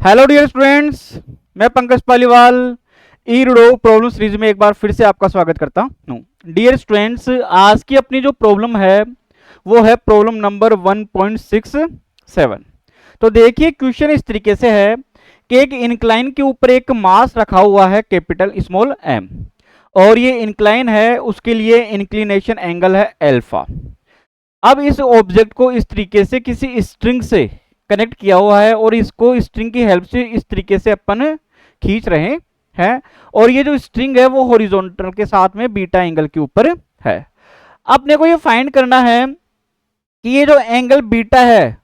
Hello dear students, मैं पंकज पालीवाल ई रूडो problem series में एक बार फिर से आपका स्वागत करता हूँ। डियर स्टूडेंट्स, आज की अपनी जो प्रॉब्लम है वो है प्रॉब्लम नंबर 1.67। तो देखिए, क्वेश्चन इस तरीके से है कि एक इंक्लाइन के ऊपर एक मास रखा हुआ है कैपिटल स्मॉल एम, और ये इंक्लाइन है, उसके लिए इंक्लिनेशन एंगल है अल्फा। अब इस ऑब्जेक्ट को इस तरीके से किसी स्ट्रिंग से कनेक्ट किया हुआ है और इसको स्ट्रिंग की हेल्प से इस तरीके से अपन खींच रहे हैं, और ये जो स्ट्रिंग है वो हॉरिजॉन्टल के साथ में बीटा एंगल के ऊपर है। अपने को ये फाइंड करना है कि ये जो एंगल बीटा है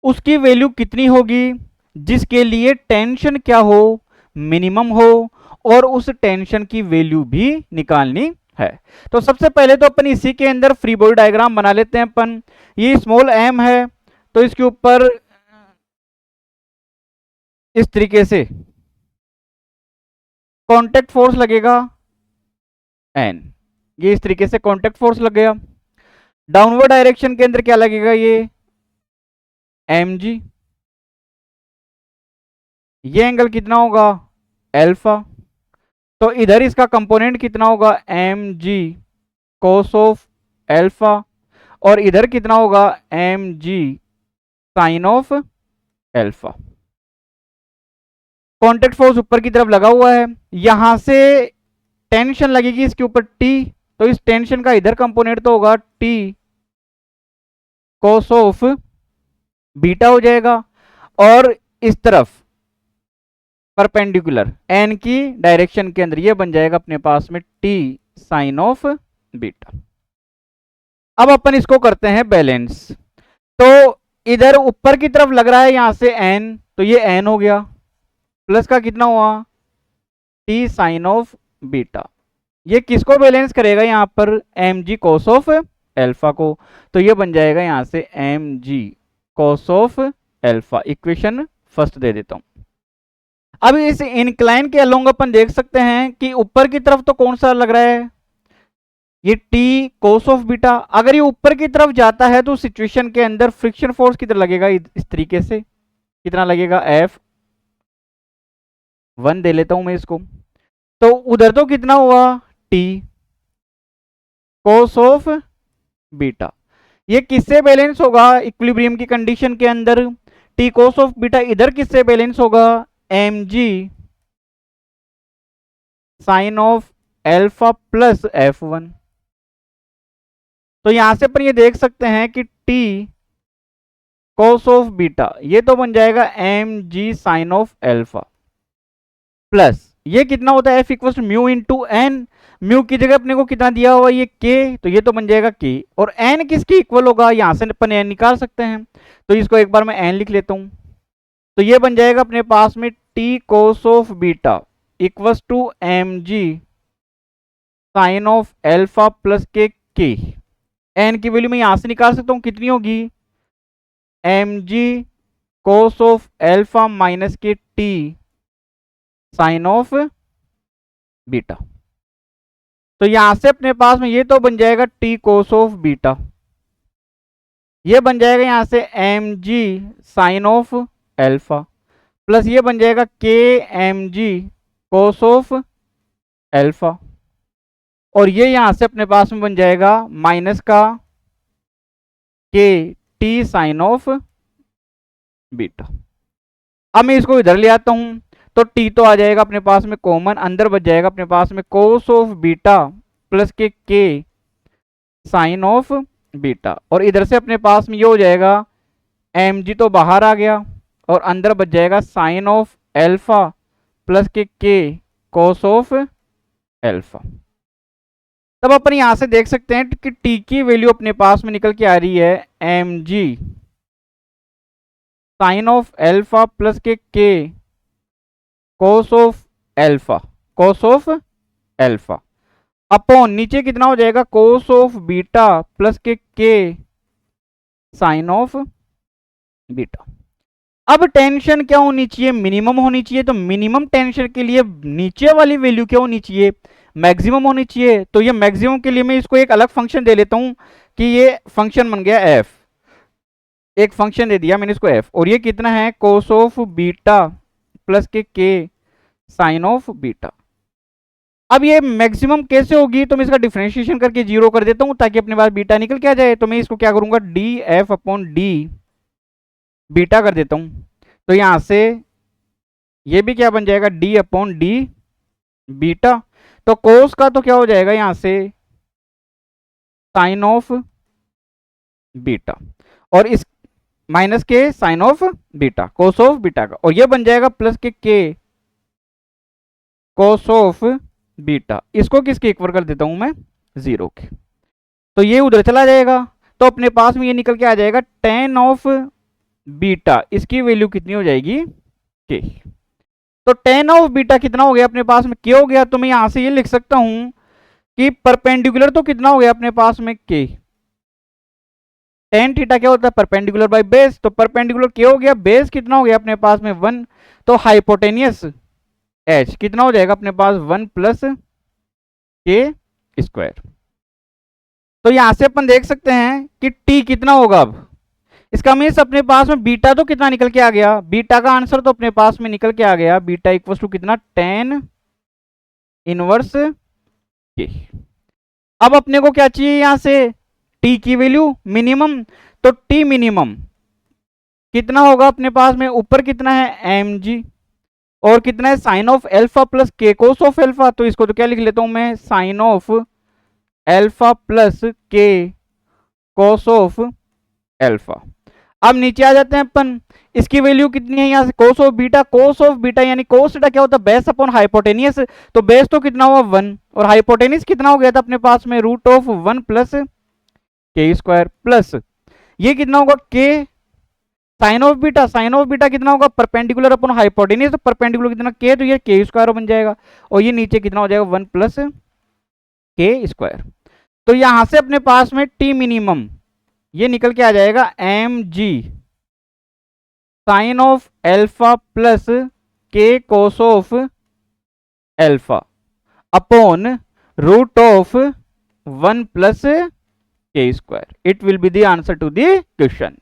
उसकी वैल्यू कितनी होगी जिसके लिए टेंशन क्या हो, मिनिमम हो, और उस टेंशन की वैल्यू भी निकालनी है। तो सबसे पहले तो अपन इसी के अंदर फ्री बॉडी डायग्राम बना लेते हैं। अपन ये स्मॉल एम है तो इसके ऊपर इस तरीके से कांटेक्ट फोर्स लगेगा एन, ये इस तरीके से कांटेक्ट फोर्स लग गया। डाउनवर्ड डायरेक्शन के अंदर क्या लगेगा, ये एम जी। ये एंगल कितना होगा, अल्फा। तो इधर इसका कंपोनेंट कितना होगा, M G cos of alpha, और इधर कितना होगा, M G sine of alpha. Contact force ऊपर की तरफ लगा हुआ है, यहां से टेंशन लगेगी इसके ऊपर टी, तो इस टेंशन का इधर कंपोनेंट तो होगा टी कोस ऑफ बीटा हो जाएगा, और इस तरफ परपेंडिकुलर एन की डायरेक्शन के अंदर ये बन जाएगा अपने पास में टी साइन ऑफ बीटा। अब अपन इसको करते हैं बैलेंस। तो इधर ऊपर की तरफ लग रहा है यहां से एन, तो ये एन हो गया, प्लस का कितना हुआ, टी साइन ऑफ बीटा। ये किसको बैलेंस करेगा, यहां पर M G cos of alpha को, तो ये बन जाएगा यहां से M G cos of alpha. Equation first दे देता हूं। अब इस इंक्लाइन के अलोंग अपन देख सकते हैं कि ऊपर की तरफ तो कौन सा लग रहा है, ये टी कोस ऑफ बीटा। अगर ये ऊपर की तरफ जाता है तो सिचुएशन के अंदर फ्रिक्शन फोर्स कितना लगेगा, इस तरीके से कितना लगेगा, एफ वन दे लेता हूं मैं इसको। तो उधर तो कितना हुआ, टी कोस ऑफ बीटा। ये किससे बैलेंस होगा, इक्विलिब्रियम की कंडीशन के अंदर टी कोस ऑफ बीटा इधर किससे बैलेंस होगा, M G sine of alpha plus F one. तो यहां से अपन ये देख सकते हैं कि टी कोस ऑफ बीटा ये तो बन जाएगा M G sine of alpha, plus ये कितना होता है, F equal to mu into N. Mu की जगह अपने को कितना दिया हुआ, ये के, तो ये तो बन जाएगा के, और एन किसके इक्वल होगा, यहां से अपन एन निकाल सकते हैं, तो इसको एक बार मैं एन लिख लेता हूं। तो ये बन जाएगा अपने पास में T cos of beta equal to M G sine of alpha plus K. N की वैल्यू मैं यहां से निकाल सकता हूं, कितनी होगी, M G cos of alpha minus K T sine of beta. तो यहां से अपने पास में ये तो बन जाएगा टी कोस ऑफ बीटा, ये बन जाएगा यहां से M G sine of alpha, plus ये बन जाएगा K M G cos of alpha, और ये यहां से अपने पास में बन जाएगा माइनस का के टी साइन ऑफ बीटा। अब मैं इसको इधर ले आता हूं, तो टी तो आ जाएगा अपने पास में कॉमन, अंदर बच जाएगा अपने पास में कोस of beta plus k sine of beta, और इधर से अपने पास में ये हो जाएगा एम जी तो बाहर आ गया, और अंदर बच जाएगा sign of alpha plus k cos of alpha. तब अपन यहां से देख सकते हैं कि टी की वैल्यू अपने पास में निकल के आ रही है M G sine of alpha plus k cos of alpha, cos of alpha upon नीचे कितना हो जाएगा, cos of beta plus k sine of beta. अब टेंशन क्या होनी चाहिए, मिनिमम होनी चाहिए, तो मिनिमम टेंशन के लिए नीचे वाली वैल्यू क्या होनी चाहिए, मैक्सिमम होनी चाहिए। तो ये मैक्सिमम के लिए मैं इसको एक अलग फंक्शन दे लेता हूं कि ये फंक्शन बन गया एफ। एक फंक्शन दे दिया मैंने इसको एफ, और ये कितना है कोस of beta plus k sine of beta. अब ये मैक्सिमम कैसे होगी, तो मैं इसका डिफरेंशिएशन करके जीरो कर देता हूं ताकि अपने पास बीटा निकल के आ जाए। तो मैं इसको क्या करूंगा, D F upon D beta कर देता हूं। तो यहां से ये भी क्या बन जाएगा, डी अपॉन डी बीटा। तो कोस का तो क्या हो जाएगा यहां से साइन ऑफ बीटा, और इस minus K sine of beta cos of beta का, और ये बन जाएगा plus k cos of beta. इसको किसके इक्वल कर देता हूं मैं, जीरो के। तो ये उधर चला जाएगा, तो अपने पास में ये निकल के आ जाएगा टेन ऑफ बीटा, इसकी वैल्यू कितनी हो जाएगी के। तो टेन ऑफ बीटा कितना हो गया अपने पास में, के हो गया। तो मैं यहां से ये लिख सकता हूं कि परपेंडिकुलर तो कितना हो गया अपने पास में के, टेन थीटा क्या होता है परपेंडिकुलर बाय बेस, तो परपेंडिकुलर के हो गया, बेस कितना हो गया अपने पास में वन, तो हाइपोटेनियस एच कितना हो जाएगा अपने पास वन प्लस के स्क्वायर। तो यहां से अपन देख सकते हैं कि टी कितना होगा। अब इसका मीन्स अपने पास में बीटा तो कितना निकल के आ गया, बीटा का आंसर तो अपने पास में निकल के आ गया, बीटा इक्वल टू कितना टेन इनवर्स के। अब अपने को क्या चाहिए यहां से, टी की वैल्यू मिनिमम। तो टी मिनिमम कितना होगा अपने पास में, ऊपर कितना है एम जी, और कितना है sign of alpha plus k cos of alpha. तो इसको तो क्या लिख लेता हूं मैं, sign of alpha plus k cos of alpha. अब नीचे आ जाते हैं अपन, इसकी वैल्यू कितनी है यहाँ से कोस ऑफ बीटा यानी कोस थीटा क्या होता है बेस अपॉन हाइपोटेनियस। तो बेस तो कितना हुआ वन, और हाइपोटेनियस कितना हो गया था अपने पास में root of one plus k square, plus ये कितना होगा के साइन ऑफ बीटा कितना होगा परपेंडिकुलर अपॉन हाइपोटेनियस, तो परपेंडिकुलर कितना के, तो ये के स्क्वायर बन जाएगा, और ये नीचे कितना हो जाएगा वन प्लस के स्क्वायर। तो यहां से अपने पास में टी मिनिमम ये निकल के आ जाएगा M G sine of alpha plus k cos of alpha upon root of one plus k square. It will be the answer to the question.